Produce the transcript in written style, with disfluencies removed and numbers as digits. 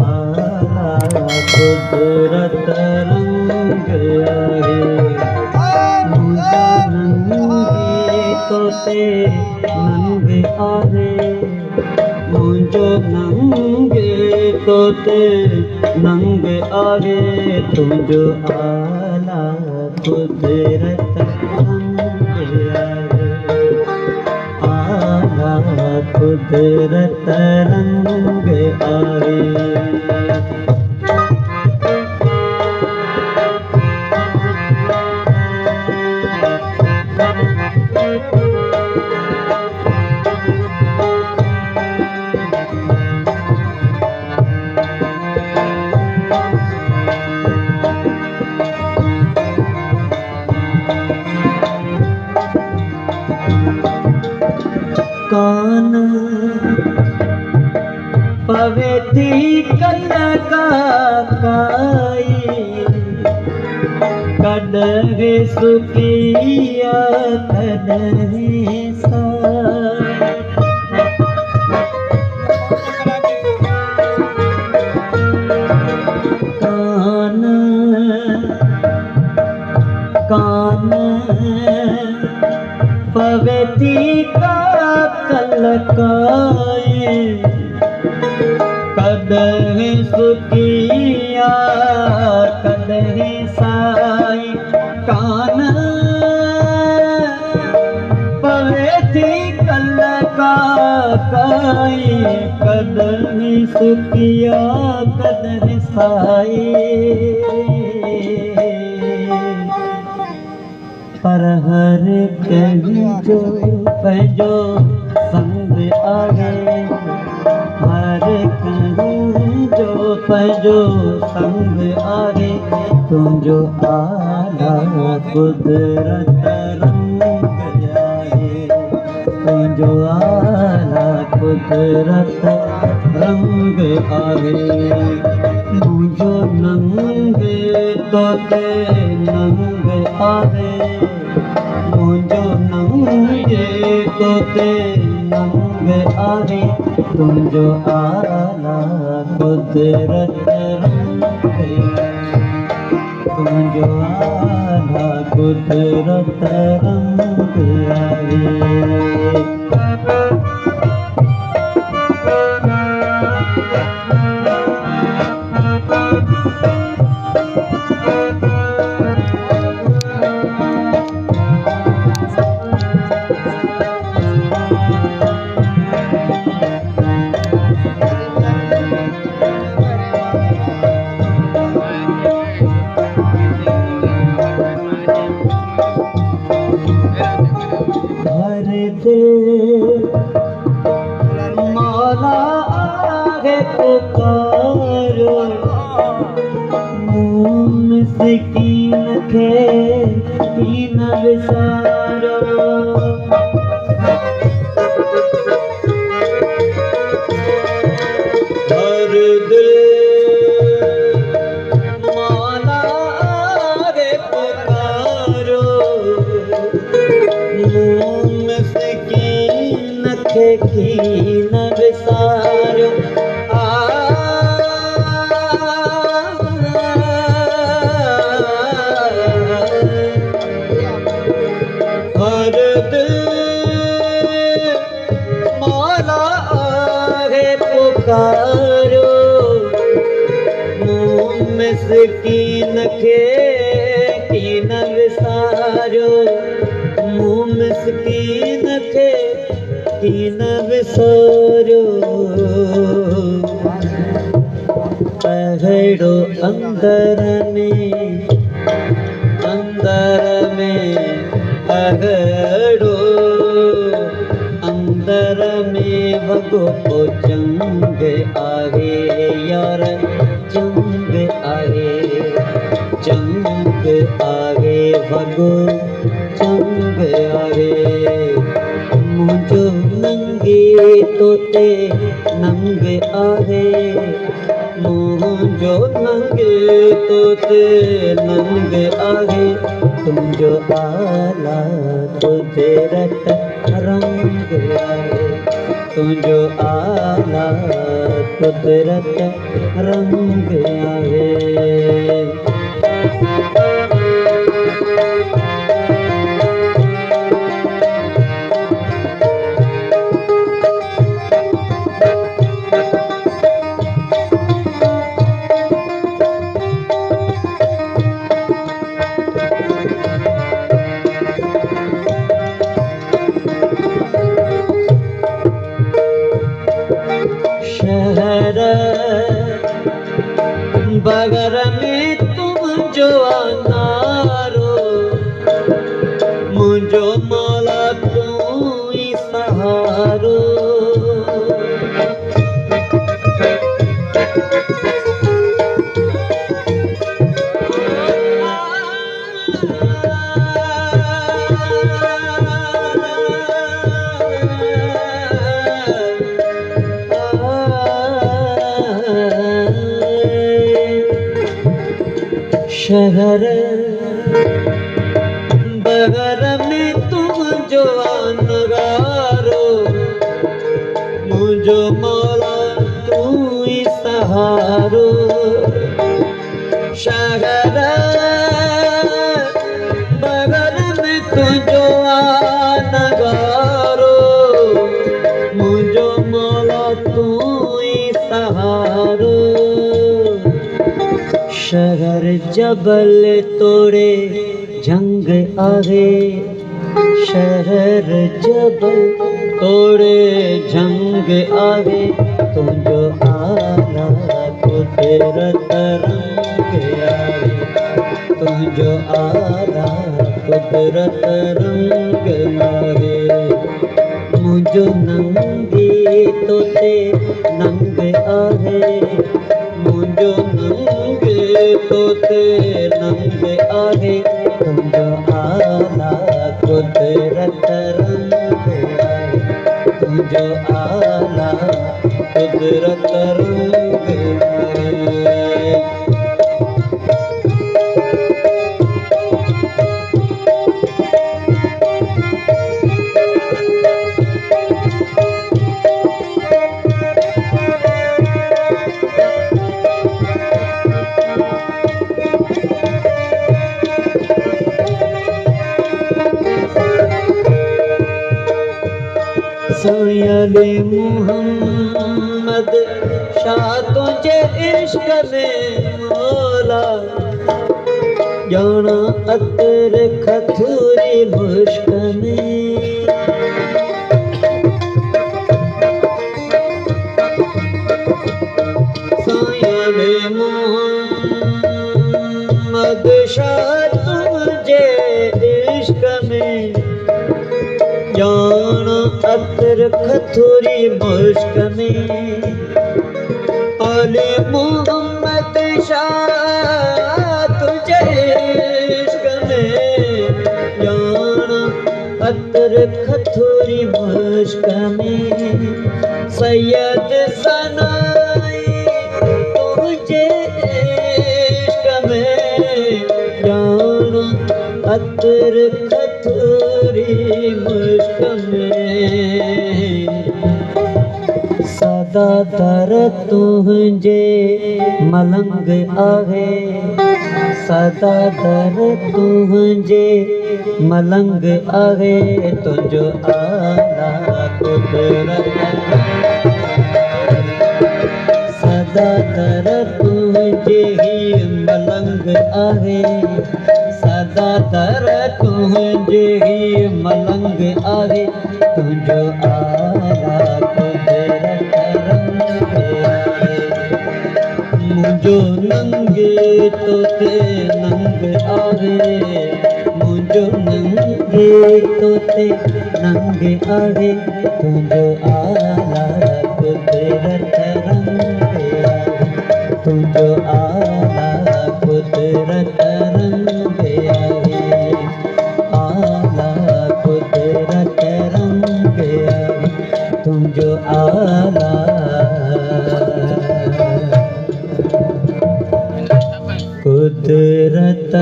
आला कुदरत रंग आहे मुझे नंगे तोते नंगे आहे मुझो नंगे तोते नंगे आहे तुझो आला कुदरत रंग आहे आला कुदरत रंग आहे कान पवेती कलकाई कदहे सुकिया कदहे कान कान पवेती कलकाए कदहे सुकिया कदहे साई कान पवेती कलकाई कदहे सुकिया कदहे साई पर हर कहीं जो पंहिंजो संग आहे हर कहीं जो पंहिंजो संग आहे तुझो आला कुदरत रंग आहे तुझो आला कुदरत रंग आहे मुझो नंगे तोते नंग आहे मुझो नंगे तोते नंग आहे तुझो आला कुदरत रंग तुझो आला कुदरत रंग आहे मौला आगे पुकारो मुस्किन खे कीन विसारो हर दिल मौला आगे पुकारो कीन विसारो हर दिल मौला आहे पुकारो मिस्कीन खे कीन विसारो मिस्कीन खे कीन विसारो अहिड़ो अंदर में अहिड़ो अंदर में वॻो चंग आहे यार चंग आहे वॻो चंग आहे मुझो नंगे तोते नंग आहे मुझो नंगे तोते नंग आहे तुझो आला कुदरत रंग आहे तुझो आला कुदरत रंग आवे। शहर बगर में तुम जो अनारो, मुझो मौला तू ही सहारो। शहर बगर में तुम जो नगारो, मुझो मौला तू ही सहारो। शहर बगर में तुम जो नगारो, मुझो मौला तू ही सहारो। शहर जबल तोड़े जंग आवे, शहर जबल तोड़े जंग आवे। तुझो आला कुदरत रंग आवे, तुझो आला कुदरत रंग आवे। मुझो नंगी तोते नंग आवे, मुझो नंगे तोते नंग आवे। तुझो आला कुदरत रंग आवे, तुझो आला कुदरत रंग आवे। सयाले मुहम्मद शाह तुझे इश्क में मौला, जाना अतर खथूरी मुश्क में। सयाले मुहम्मद शाह तुझे इश्क में, जाना अतर खथूरी मुश्क में। आले मोहम्मद शाह तुझे इश्क में, जाना अतर खथूरी मुश्क में। सैयद सनाई तुझे इश्क में, जाना अतर खथूरी मुश्क में। सदा दर तुझे मलंग आवे, सदा दर तुझे मलंग आवे। तुझो आला कुदरत सदा दर तुझे ही मलंग आवे, सदा दर तुझे ही मलंग आवे। तुझो आला कुदरत रंग आवे। मुझो नंगे तोते नंग आवे, मुझो नंगे तोते नंग आवे। तुझो आला कुदरत रंग आवे, तुझो आला कुदरत रंग आवे। आला कुदरत रंग आवे, तुझो आला कुदरत